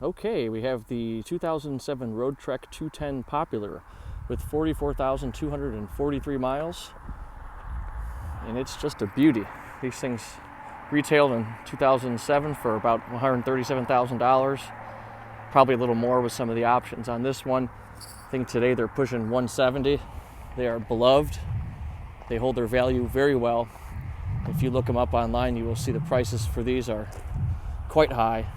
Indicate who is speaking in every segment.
Speaker 1: Okay, we have the 2007 Roadtrek 210 Popular with 44,243 miles, and it's just a beauty. These things retailed in 2007 for about $137,000, probably a little more with some of the options on this one. I think today they're pushing 170. They are beloved. They hold their value very well. If you look them up online, you will see the prices for these are quite high.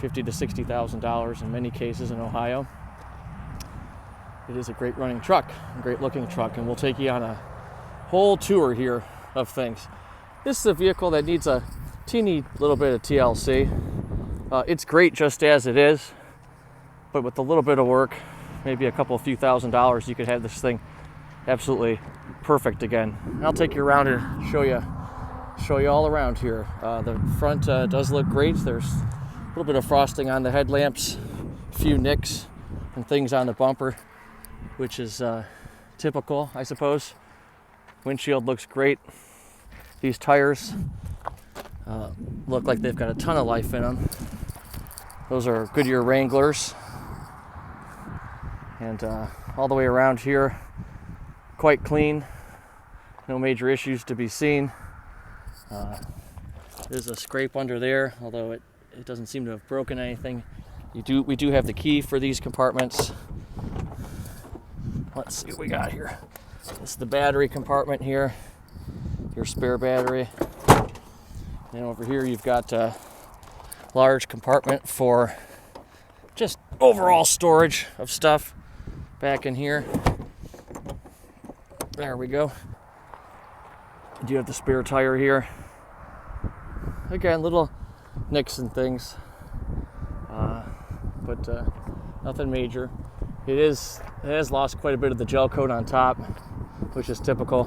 Speaker 1: $50,000 to $60,000 in many cases in Ohio. It is a great running truck, a great looking truck, and we'll take you on a whole tour here of things. This is a vehicle that needs a teeny little bit of TLC. It's great just as it is, but with a little bit of work, maybe a couple few $1,000s, you could have this thing absolutely perfect again. And I'll take you around and show you all around here. The front does look great. There's a little bit of frosting on the headlamps, a few nicks and things on the bumper, which is typical, I suppose. Windshield looks great. These tires look like they've got a ton of life in them. Those are Goodyear Wranglers. And all the way around here, quite clean. No major issues to be seen. There's a scrape under there, although it doesn't seem to have broken anything. We do have the key for these compartments. Let's see what we got here. This is the battery compartment here, your spare battery. And over here you've got a large compartment for just overall storage of stuff back in here. There we go. You do have the spare tire here. Again, little nicks and things, but nothing major. It has lost quite a bit of the gel coat on top, which is typical.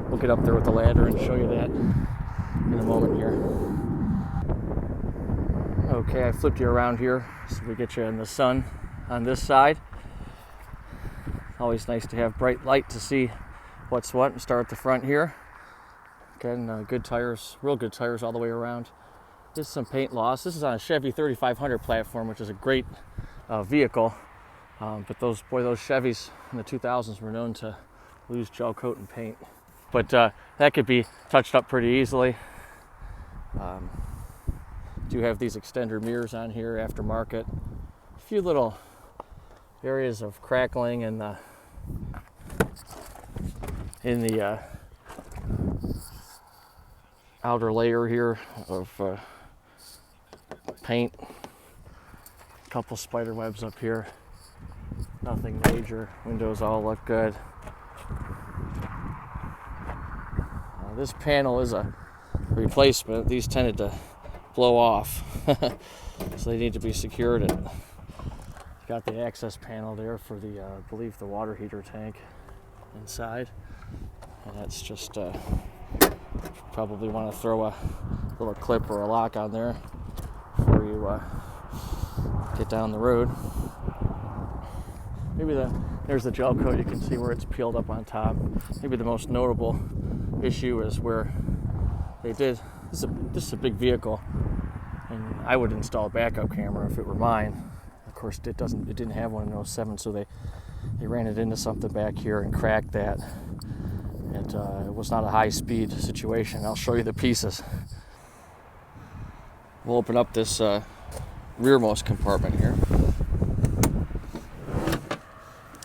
Speaker 1: We'll get up there with the ladder and show you that in a moment here. Okay, I flipped you around here so we get you in the sun on this side. Always nice to have bright light to see what's what. Start at the front here. Again, good tires, real good tires all the way around. There's some paint loss. This is on a Chevy 3500 platform, which is a great vehicle. But those Chevys in the 2000s were known to lose gel coat and paint. But that could be touched up pretty easily. Do have these extender mirrors on here, aftermarket. A few little areas of crackling in the outer layer here of paint. A couple spider webs up here. Nothing major. Windows all look good. This panel is a replacement. These tended to blow off, so they need to be secured. And got the access panel there for the, I believe, the water heater tank inside. And that's just probably want to throw a little clip or a lock on there before you get down the road. Maybe there's the gel coat. You can see where it's peeled up on top. Maybe the most notable issue is where they did. This is a big vehicle, and I would install a backup camera if it were mine. Of course, it didn't have one in 07, so they ran it into something back here and cracked that. It was not a high-speed situation. I'll show you the pieces. We'll open up this rearmost compartment here.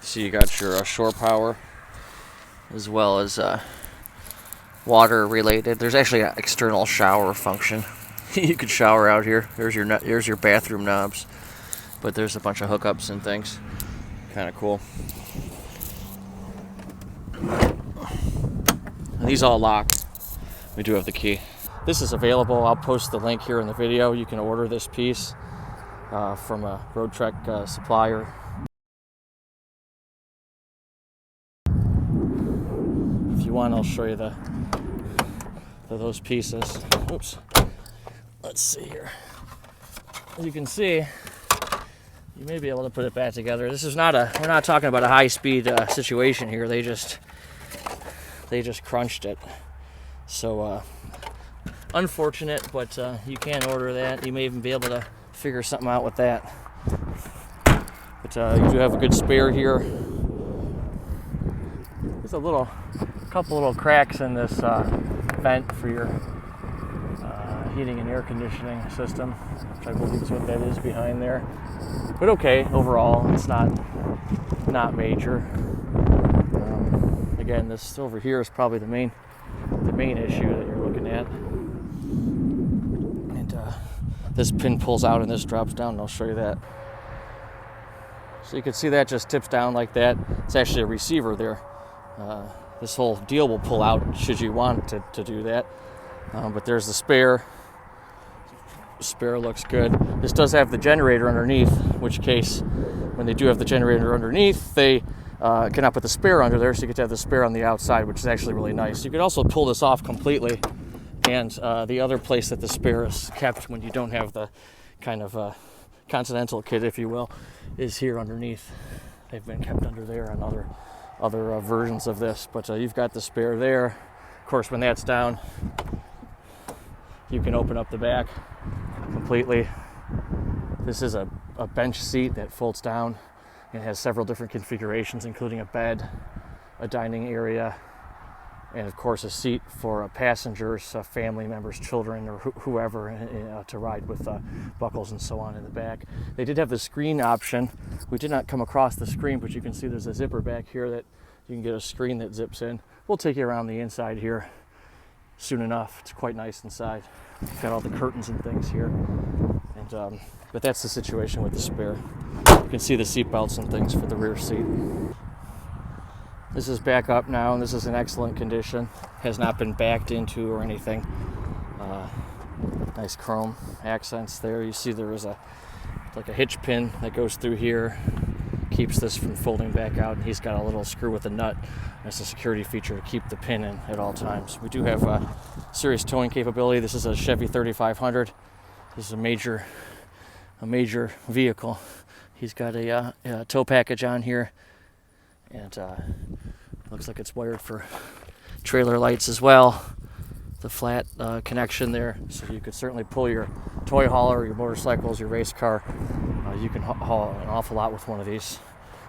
Speaker 1: So you got your shore power, as well as water related. There's actually an external shower function. You could shower out here. There's your bathroom knobs, but there's a bunch of hookups and things. Kind of cool. And these all lock. We do have the key. This is available. I'll post the link here in the video. You can order this piece from a Roadtrek supplier. If you want, I'll show you those pieces. Oops. Let's see here. As you can see, you may be able to put it back together. This is we're not talking about a high-speed situation here. They just crunched it. So unfortunate, but you can order that. You may even be able to figure something out with that. But you do have a good spare here. There's a couple little cracks in this vent for your heating and air conditioning system, which I believe is what that is behind there. But okay, overall, it's not major. Again, this over here is probably the main issue that you're looking at. And this pin pulls out and this drops down, and I'll show you that. So you can see that just tips down like that. It's actually a receiver there. This whole deal will pull out should you want to do that. But there's the spare. The spare looks good. This does have the generator underneath, in which case, when they do have the generator underneath, they cannot put the spare under there, so you get to have the spare on the outside, which is actually really nice. You could also pull this off completely, and the other place that the spare is kept when you don't have the kind of Continental kit, if you will, is here underneath. They've been kept under there on other versions of this, but you've got the spare there. Of course, when that's down, you can open up the back completely. This is a bench seat that folds down. It has several different configurations, including a bed, a dining area, and of course a seat for passengers, family members, children, or whoever to ride with buckles and so on in the back. They did have the screen option. We did not come across the screen, but you can see there's a zipper back here that you can get a screen that zips in. We'll take you around the inside here soon enough. It's quite nice inside. It's got all the curtains and things here. And but that's the situation with the spare. You can see the seat belts and things for the rear seat. This is back up now, and this is in excellent condition. Has not been backed into or anything. Nice chrome accents there. You see there is like a hitch pin that goes through here, keeps this from folding back out, and he's got a little screw with a nut. That's a security feature to keep the pin in at all times. We do have serious towing capability. This is a Chevy 3500. This is a major vehicle. He's got a tow package on here, and looks like it's wired for trailer lights as well. The flat connection there, so you could certainly pull your toy hauler, your motorcycles, your race car. You can haul an awful lot with one of these.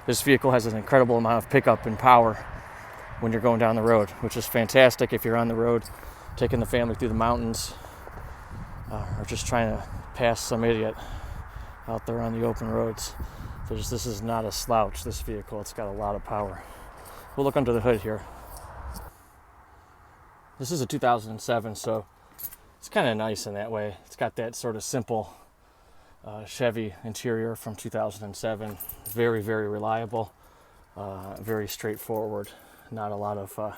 Speaker 1: This vehicle has an incredible amount of pickup and power when you're going down the road, which is fantastic if you're on the road taking the family through the mountains, or just trying to pass some idiot out there on the open roads. This is not a slouch, this vehicle. It's got a lot of power. We'll look under the hood here. This is a 2007, so it's kind of nice in that way. It's got that sort of simple Chevy interior from 2007. Very, very reliable, very straightforward. Not a lot of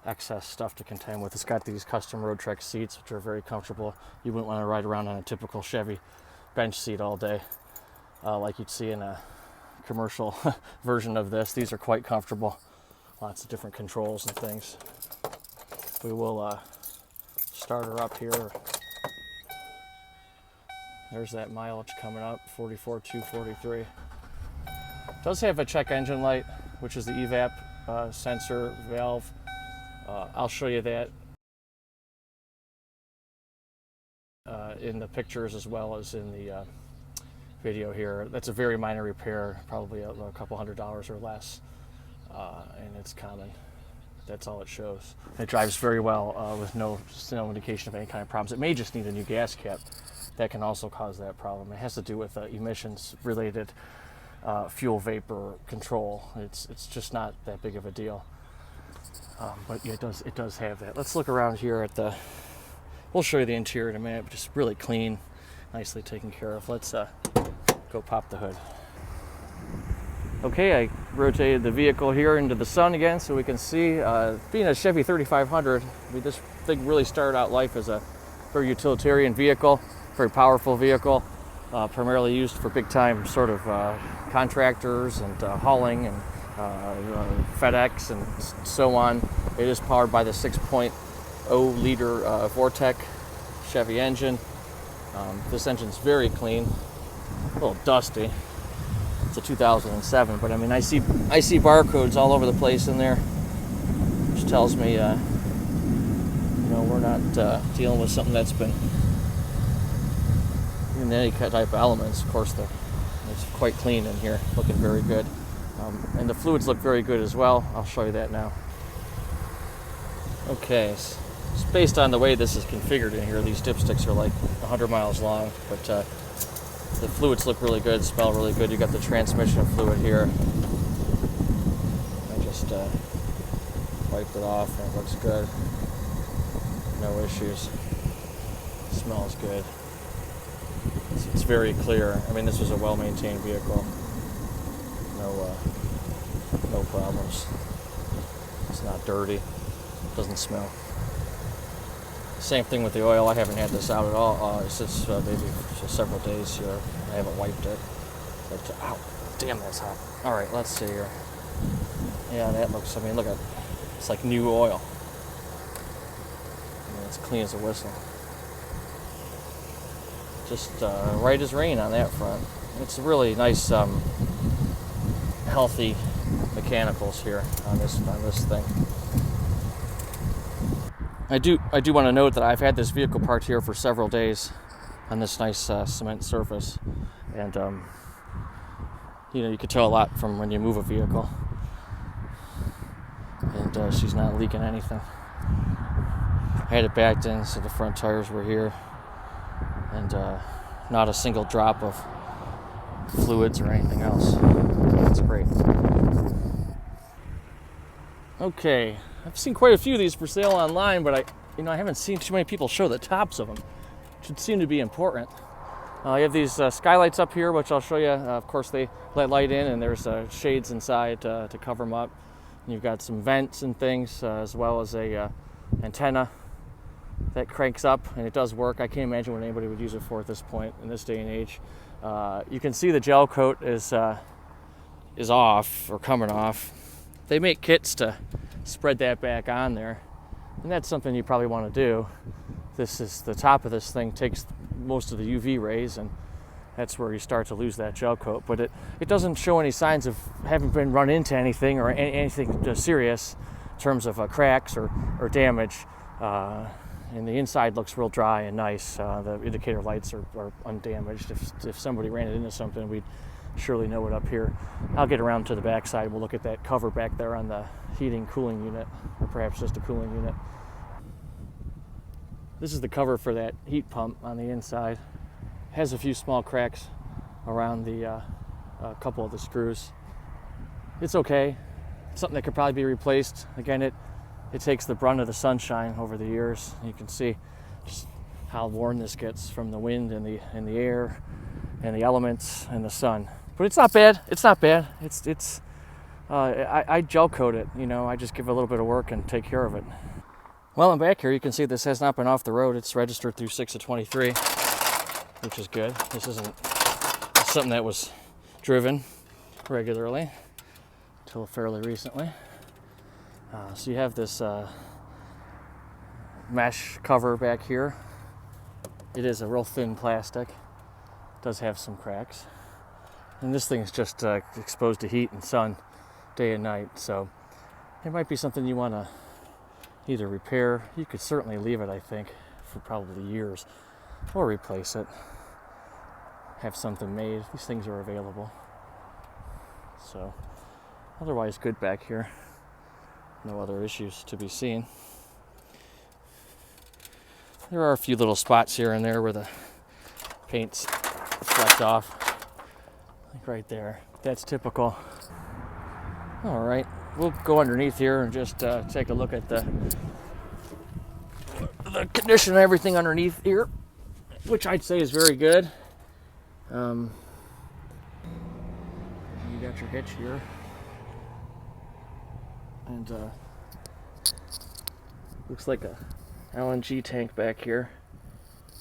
Speaker 1: excess stuff to contend with. It's got these custom Roadtrek seats, which are very comfortable. You wouldn't want to ride around on a typical Chevy bench seat all day, like you'd see in a commercial version of this. These are quite comfortable. Lots of different controls and things. We will start her up here. There's that mileage coming up, 44,243. Does have a check engine light, which is the evap sensor valve. I'll show you that in the pictures as well as in the video here. That's a very minor repair, probably a couple $100 or less, and it's common. That's all it shows. It drives very well with no indication of any kind of problems. It may just need a new gas cap. That can also cause that problem. It has to do with emissions-related fuel vapor control. It's just not that big of a deal. But yeah, it does have that. Let's look around here at the. We'll show you the interior in a minute. But just really clean, nicely taken care of. Let's go pop the hood. Okay, I rotated the vehicle here into the sun again so we can see. Being a Chevy 3500, this thing really started out life as a very utilitarian vehicle, very powerful vehicle, primarily used for big-time sort of contractors and hauling and FedEx and so on. It is powered by the 6.0 liter Roadtrek Chevy engine. This engine's very clean, a little dusty. It's a 2007, but I mean, I see barcodes all over the place in there, which tells me, we're not dealing with something that's been, in any type of elements. Of course, it's quite clean in here, looking very good. And the fluids look very good as well. I'll show you that now. Okay, so it's based on the way this is configured in here. These dipsticks are like 100 miles long, but the fluids look really good, smell really good. You got the transmission fluid here. I just wiped it off and it looks good. No issues. Smells good. It's very clear. I mean, this was a well-maintained vehicle. No problems. It's not dirty. Doesn't smell. Same thing with the oil. I haven't had this out at all. It's maybe several days here. I haven't wiped it. But, ow, damn, that's hot. All right, let's see here. Yeah, that looks. I mean, look at. It's like new oil. I mean, it's clean as a whistle. Just right as rain on that front. It's a really nice, healthy mechanicals here on this thing. I do want to note that I've had this vehicle parked here for several days on this nice cement surface, and you could tell a lot from when you move a vehicle. And she's not leaking anything. I had it backed in, so the front tires were here, and not a single drop of fluids or anything else. That's great. Okay, I've seen quite a few of these for sale online, but I haven't seen too many people show the tops of them. Should seem to be important. You have these skylights up here, which I'll show you. Of course, they let light in, and there's shades inside to cover them up. And you've got some vents and things, as well as a antenna that cranks up, and it does work. I can't imagine what anybody would use it for at this point in this day and age. You can see the gel coat is off or coming off. They make kits to spread that back on there, and that's something you probably want to do. This is the top of this thing takes most of the UV rays, and that's where you start to lose that gel coat. But it doesn't show any signs of having been run into anything or anything serious in terms of cracks or damage. And the inside looks real dry and nice. The indicator lights are undamaged. If somebody ran it into something, we'd surely know it up here. I'll get around to the back side. We'll look at that cover back there on the heating cooling unit, or perhaps just a cooling unit. This is the cover for that heat pump on the inside. It has a few small cracks around the couple of the screws. It's okay. It's something that could probably be replaced. Again, it takes the brunt of the sunshine over the years. You can see just how worn this gets from the wind and the air and the elements and the sun. But it's not bad. It's not bad. I gel coat it. I just give it a little bit of work and take care of it. Well, I'm back here. You can see this has not been off the road. It's registered through 6 of 23, which is good. This isn't something that was driven regularly until fairly recently. So you have this mesh cover back here. It is a real thin plastic. It does have some cracks. And this thing is just exposed to heat and sun day and night. So it might be something you want to either repair. You could certainly leave it, I think, for probably years, or replace it. Have something made. These things are available. So otherwise good back here. No other issues to be seen. There are a few little spots here and there where the paint's flecked off. Like right there. That's typical. All right, we'll go underneath here and just take a look at the condition of everything underneath here, which I'd say is very good. You got your hitch here. And looks like a LNG tank back here.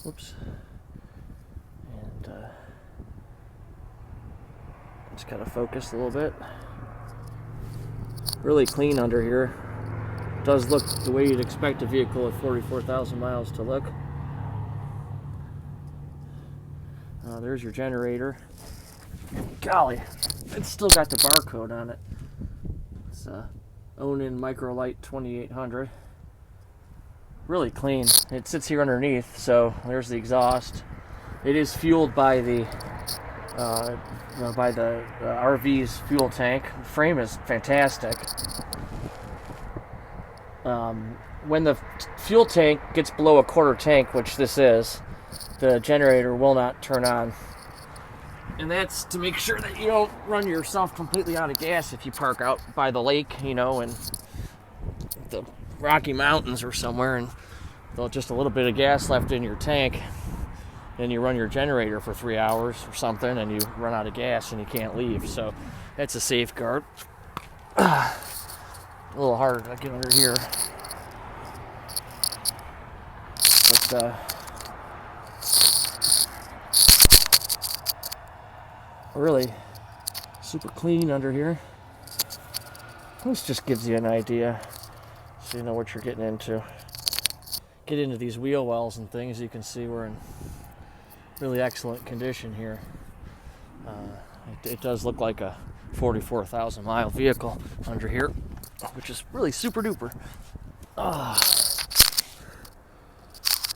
Speaker 1: Whoops. And just gotta focus a little bit. Really clean under here. Does look the way you'd expect a vehicle at 44,000 miles to look. There's your generator. Golly, it's still got the barcode on it. It's Onan Microlight 2800. Really clean. It sits here underneath, so there's the exhaust. It is fueled by the RV's fuel tank. The frame is fantastic. When the fuel tank gets below a quarter tank, which this is, the generator will not turn on. And that's to make sure that you don't run yourself completely out of gas if you park out by the lake, in the Rocky Mountains or somewhere, and there's just a little bit of gas left in your tank. Then you run your generator for 3 hours or something, and you run out of gas and you can't leave. So that's a safeguard. A little harder to get under here. But really super clean under here. This just gives you an idea so you know what you're getting into. Get into these wheel wells and things, you can see we're in really excellent condition here. It does look like a 44,000 mile vehicle under here, which is really super duper.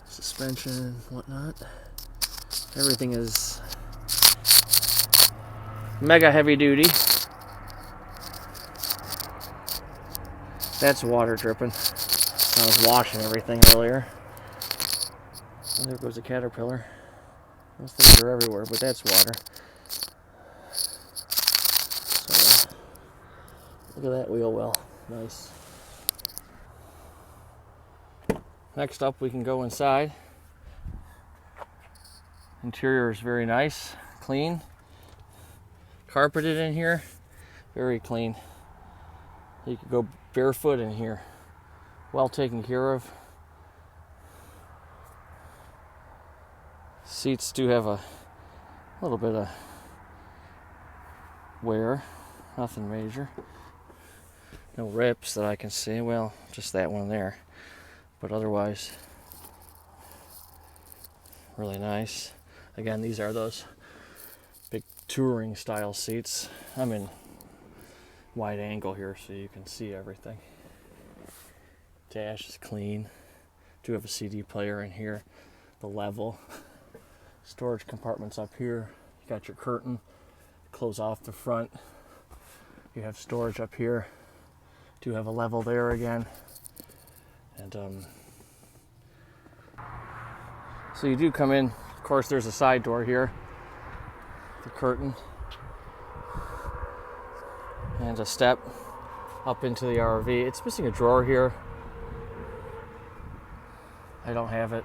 Speaker 1: Suspension, whatnot. Everything is mega heavy duty. That's water dripping. I was washing everything earlier. And there goes a caterpillar. Those things are everywhere, but that's water. So, look at that wheel well. Nice. Next up, we can go inside. Interior is very nice, clean. Carpeted in here, very clean. You could go barefoot in here. Well taken care of. Seats do have a little bit of wear, nothing major. No rips that I can see. Well, just that one there. But otherwise, really nice. Again, these are those big touring style seats. I'm in wide angle here so you can see everything. Dash is clean. Do have a CD player in here. The level. Storage compartments up here. You got your curtain. Close off the front. You have storage up here. Do have a level there again. And so you do come in. Of course, there's a side door here. The curtain. And a step up into the RV. It's missing a drawer here. I don't have it.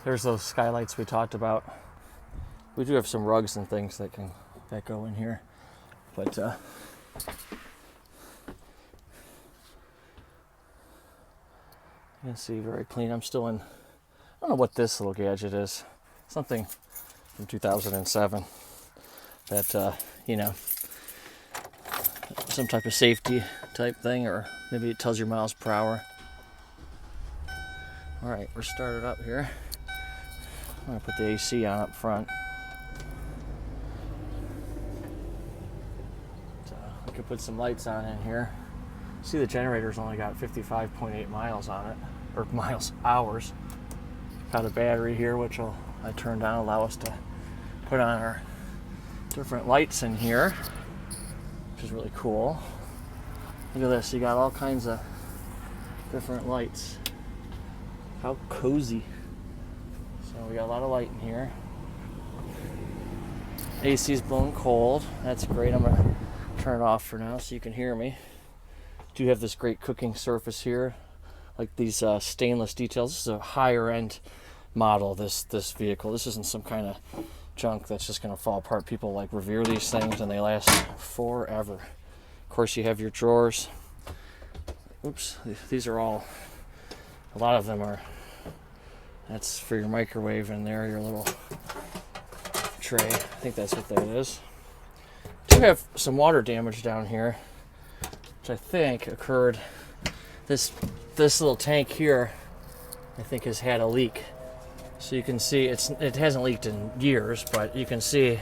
Speaker 1: There's those skylights we talked about. We do have some rugs and things that go in here. But you can see very clean. I'm still in, I don't know what this little gadget is. Something from 2007 that, some type of safety type thing, or maybe it tells your miles per hour. All right, we're started up here. I'm gonna put the AC on up front. So I could put some lights on in here. See, the generator's only got 55.8 miles on it, or hours. Got a battery here, which I turned on, allow us to put on our different lights in here, which is really cool. Look at this, you got all kinds of different lights. How cozy. So we got a lot of light in here. AC's blowing cold. That's great. I'm gonna turn it off for now so you can hear me. Do have this great cooking surface here, like these stainless details. This is a higher end model, this vehicle. This isn't some kind of junk that's just gonna fall apart. People like revere these things and they last forever. Of course, you have your drawers. Oops, these are all, a lot of them are, that's for your microwave in there, your little tray. I think that's what that is. Do have some water damage down here, which I think occurred, this little tank here, I think has had a leak. So you can see it hasn't leaked in years, but you can see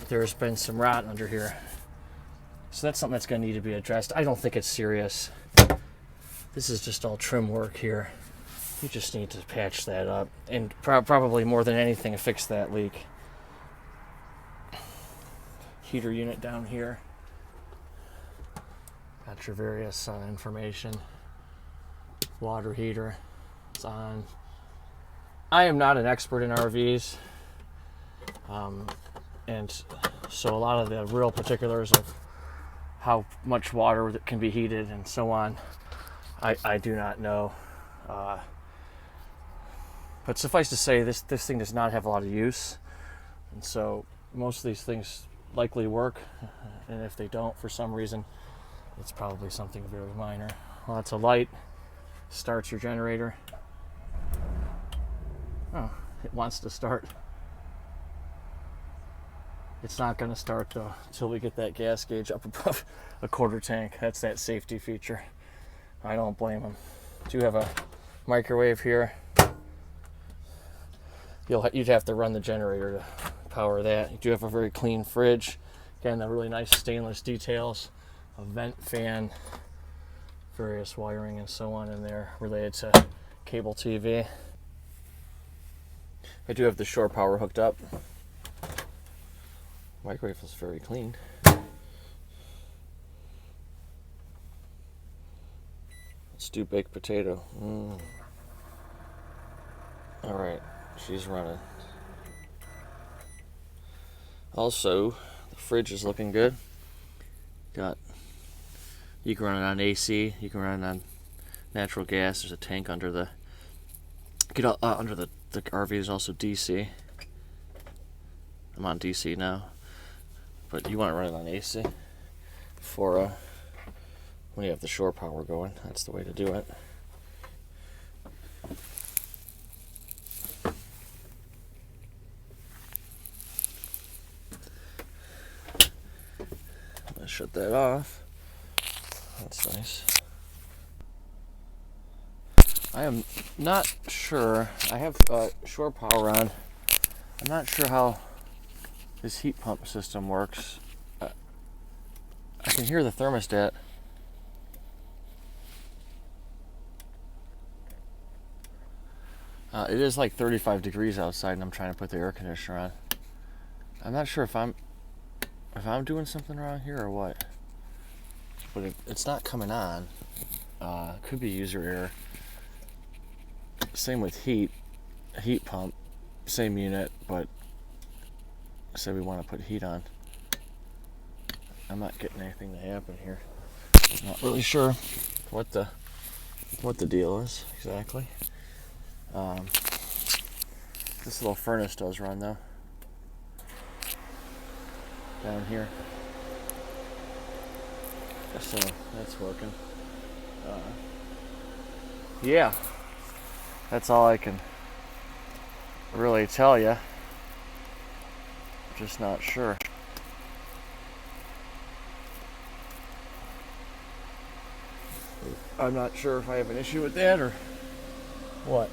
Speaker 1: there's been some rot under here. So that's something that's going to need to be addressed. I don't think it's serious. This is just all trim work here. You just need to patch that up, and probably more than anything, fix that leak. Heater unit down here. Got your various information. Water heater. It's on. I am not an expert in RVs, and so a lot of the real particulars of how much water that can be heated and so on, I do not know. But suffice to say, this thing does not have a lot of use, and so most of these things likely work, and if they don't for some reason, it's probably something very minor. Lots of light. Starts your generator. Oh, it wants to start. It's not going to start though until we get that gas gauge up above a quarter tank. That's that safety feature. I don't blame them. Do have a microwave here. You'd have to run the generator to power that. You do have a very clean fridge. Again, the really nice stainless details, a vent fan, various wiring and so on in there related to cable TV. I do have the shore power hooked up. Microwave is very clean. Let's do baked potato. All right, she's running. Also, the fridge is looking good. You can run it on AC. You can run it on natural gas. There's a tank under the. Under the RV is also DC. I'm on DC now, but you want to run it on AC for when you have the shore power going. That's the way to do it. Let's shut that off. That's nice. I am not sure. I have shore power on. I'm not sure how this heat pump system works. I can hear the thermostat. It is like 35 degrees outside, and I'm trying to put the air conditioner on. I'm not sure if I'm doing something wrong here or what. But it's not coming on. Could be user error. Same with heat pump, same unit, but say we want to put heat on. I'm not getting anything to happen here. I'm not really sure what the deal is exactly. This little furnace does run though. Down here. So that's working. Yeah. That's all I can really tell you. Just not sure. I'm not sure if I have an issue with that or what.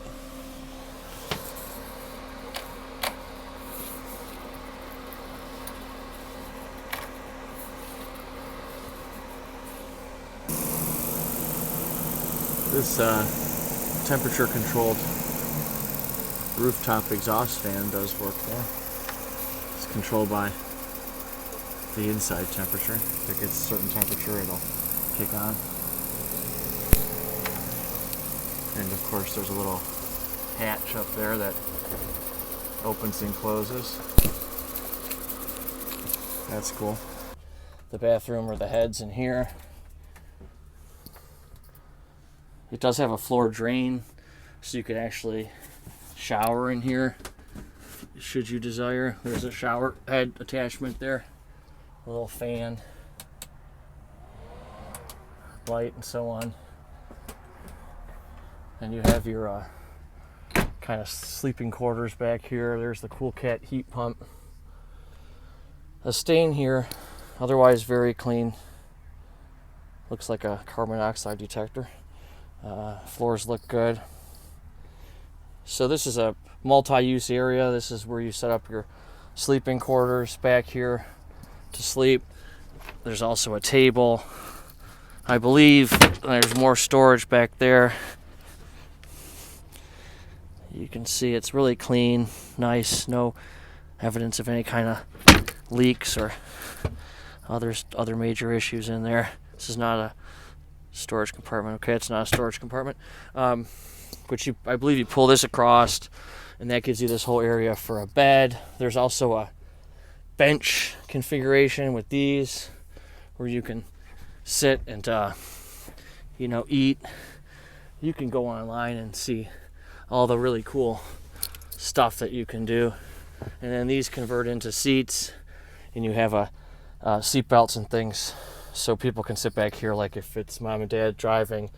Speaker 1: This temperature controlled rooftop exhaust fan does work there. It's controlled by the inside temperature. If it gets a certain temperature, it'll kick on. And of course there's a little hatch up there that opens and closes. That's cool. The bathroom or the head's in here. It does have a floor drain, so you could actually shower in here should you desire. There's a shower head attachment there, a little fan, light, and so on. And you have your kind of sleeping quarters back here. There's the Cool Cat heat pump. A stain here, otherwise very clean. Looks like a carbon monoxide detector. Floors look good. So this is a multi-use area. This is where you set up your sleeping quarters back here to sleep. There's also a table. I believe there's more storage back there. You can see it's really clean, nice, no evidence of any kind of leaks or other major issues in there. This is not a storage compartment. Okay, it's not a storage compartment. Which I believe you pull this across, and that gives you this whole area for a bed. There's also a bench configuration with these, where you can sit and eat. You can go online and see all the really cool stuff that you can do. And then these convert into seats, and you have seat belts and things, so people can sit back here, like if it's mom and dad driving,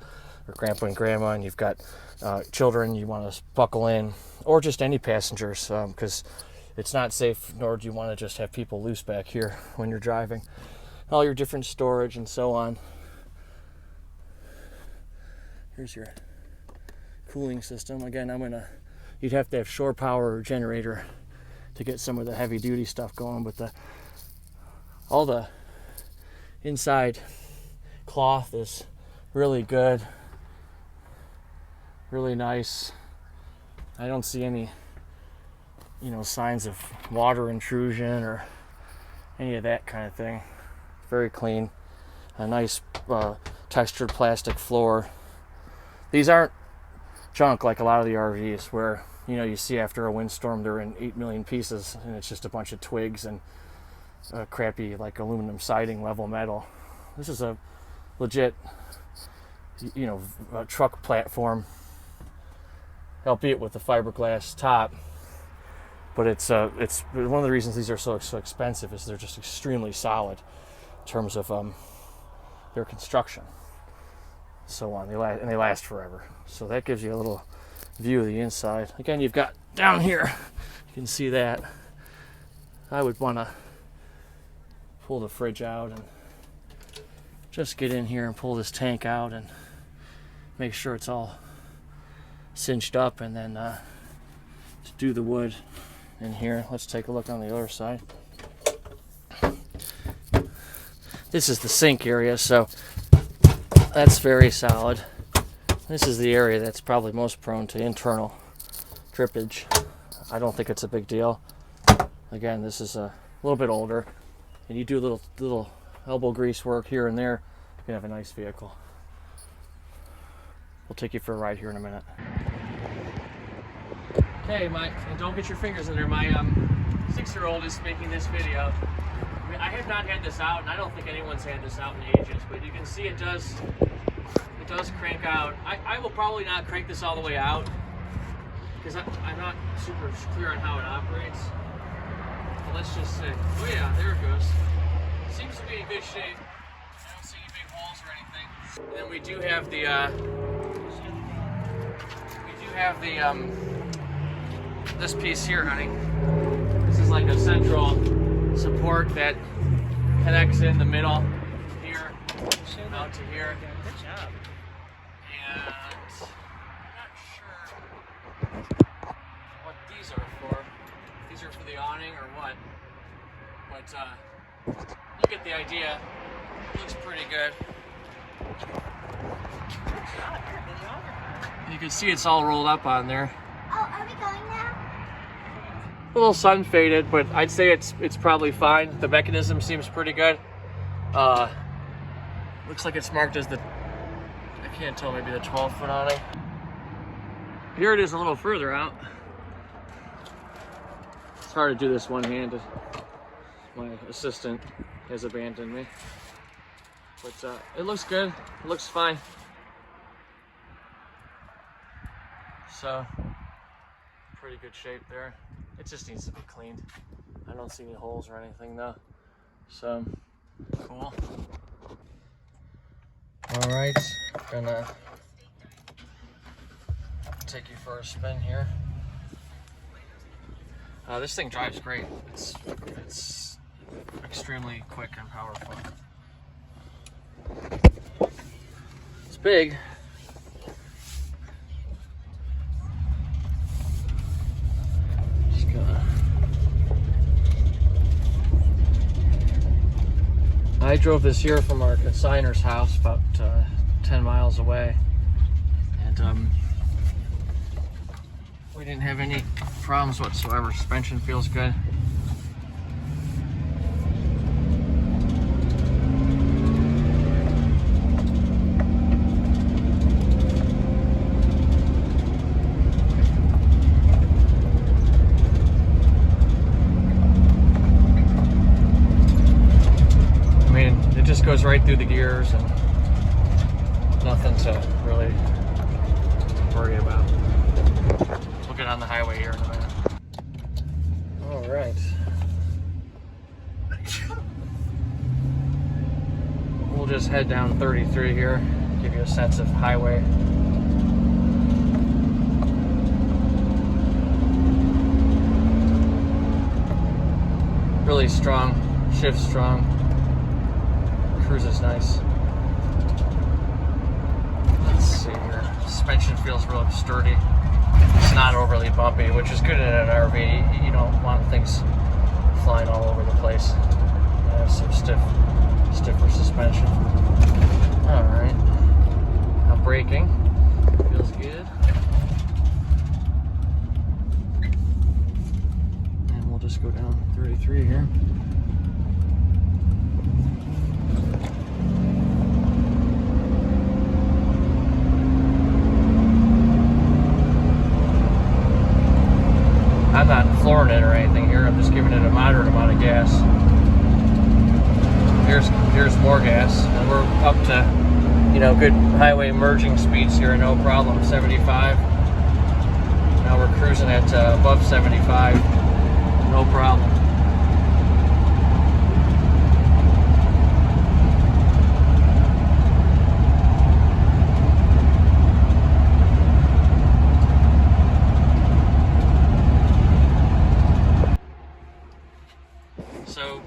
Speaker 1: or grandpa and grandma, and you've got children you want to buckle in, or just any passengers, because it's not safe, nor do you want to just have people loose back here when you're driving. All your different storage and so on. Here's your cooling system. Again, you'd have to have shore power or generator to get some of the heavy duty stuff going, but all the inside cloth is really good, really nice. I don't see any signs of water intrusion or any of that kind of thing. Very clean. A nice textured plastic floor. These aren't junk like a lot of the RVs where you see after a windstorm they're in 8 million pieces and it's just a bunch of twigs and crappy like aluminum siding, level metal. This is a legit a truck platform, albeit with the fiberglass top. But it's one of the reasons these are so expensive is they're just extremely solid in terms of their construction, so on. They last forever. So that gives you a little view of the inside. Again, you've got down here, you can see that. I would want to pull the fridge out and just get in here and pull this tank out and make sure it's all cinched up, and then just do the wood in here. Let's take a look on the other side. This is the sink area, so that's very solid. This is the area that's probably most prone to internal drippage. I don't think it's a big deal. Again, this is a little bit older, and you do little elbow grease work here and there, you can have a nice vehicle. We'll take you for a ride here in a minute. Okay, and don't get your fingers in there. My 6-year-old is making this video. I have not had this out, and I don't think anyone's had this out in ages, but you can see it does crank out. I will probably not crank this all the way out because I'm not super clear on how it operates. But let's just see. Oh yeah, there it goes. Seems to be in good shape. I don't see any big holes or anything. And then we do have this piece here, honey. This is like a central support that connects in the middle here out to here.
Speaker 2: Good job.
Speaker 1: And I'm not sure what these are for. If these are for the awning or what. But you get the idea. It looks pretty good. You can see it's all rolled up on there.
Speaker 2: Oh, are we going now?
Speaker 1: A little sun faded, but I'd say it's probably fine. The mechanism seems pretty good. Looks like it's marked as I can't tell, maybe the 12-foot awning. Here it is a little further out. It's hard to do this one-handed. My assistant has abandoned me. But it looks good. It looks fine. So, pretty good shape there. It just needs to be cleaned. I don't see any holes or anything though. So, cool. All right, gonna take you for a spin here. This thing drives great. It's extremely quick and powerful. It's big. I drove this here from our consignor's house about 10 miles away, and we didn't have any problems whatsoever. Suspension feels good.
Speaker 2: I mean, it just goes right through the gears and nothing to really worry about. We'll get on the highway here in a minute. All right. We'll just head down 33 here, give you a sense of highway. Really strong, shifts strong, cruise is nice. Let's see here. Suspension feels real sturdy. It's not overly bumpy, which is good in an RV. You don't want things flying all over the place. It has some stiffer suspension. All right. Now braking feels good. And we'll just go down 33 here. I'm not flooring it or anything here. I'm just giving it a moderate amount of gas. Here's more gas, and we're up to, you know, good highway merging speeds here, no problem. 75. Now we're cruising at above 75, no problem. So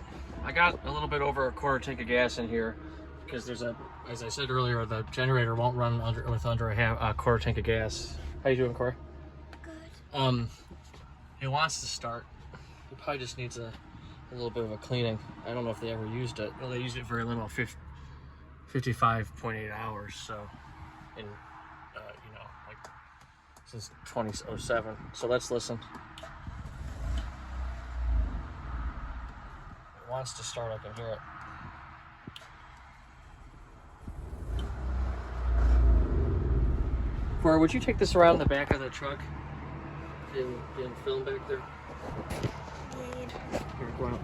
Speaker 2: I got a little bit over a quarter tank of gas in here because there's a, as I said earlier, the generator won't run under a quarter tank of gas. How you doing, Corey? Good. It wants to start. It probably just needs a little bit of a cleaning. I don't know if they ever used it. Well, they used it very little, 55.8 hours. So, in you know, like since 2007. So let's listen. Wants to start, I can hear it. Cora, would you take this around the back of the truck and film back there? Here, go out.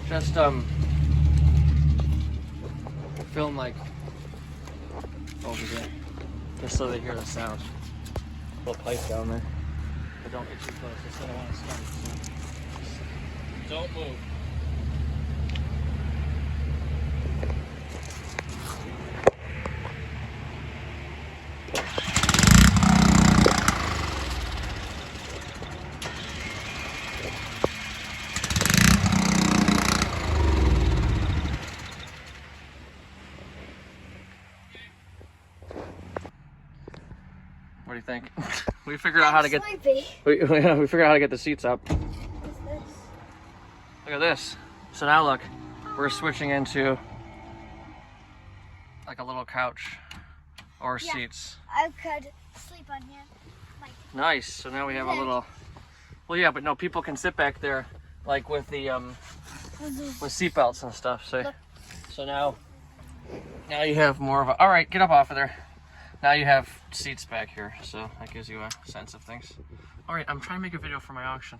Speaker 2: Just film like over there, just so they hear the sound. Little pipe down there. But don't get too close. I said I want to start. So don't move. What do you think? We figured out how to get. We figured out how to get the seats up.
Speaker 3: What's this?
Speaker 1: Look at this. So now look, we're switching into like a little couch or seats.
Speaker 3: I could sleep on here.
Speaker 1: Nice. So now we have a little. Well, yeah, but no, people can sit back there, like with the with seat belts and stuff. So now you have more of a. All right, get up off of there. Now you have seats back here, so that gives you a sense of things. All right, I'm trying to make a video for my auction.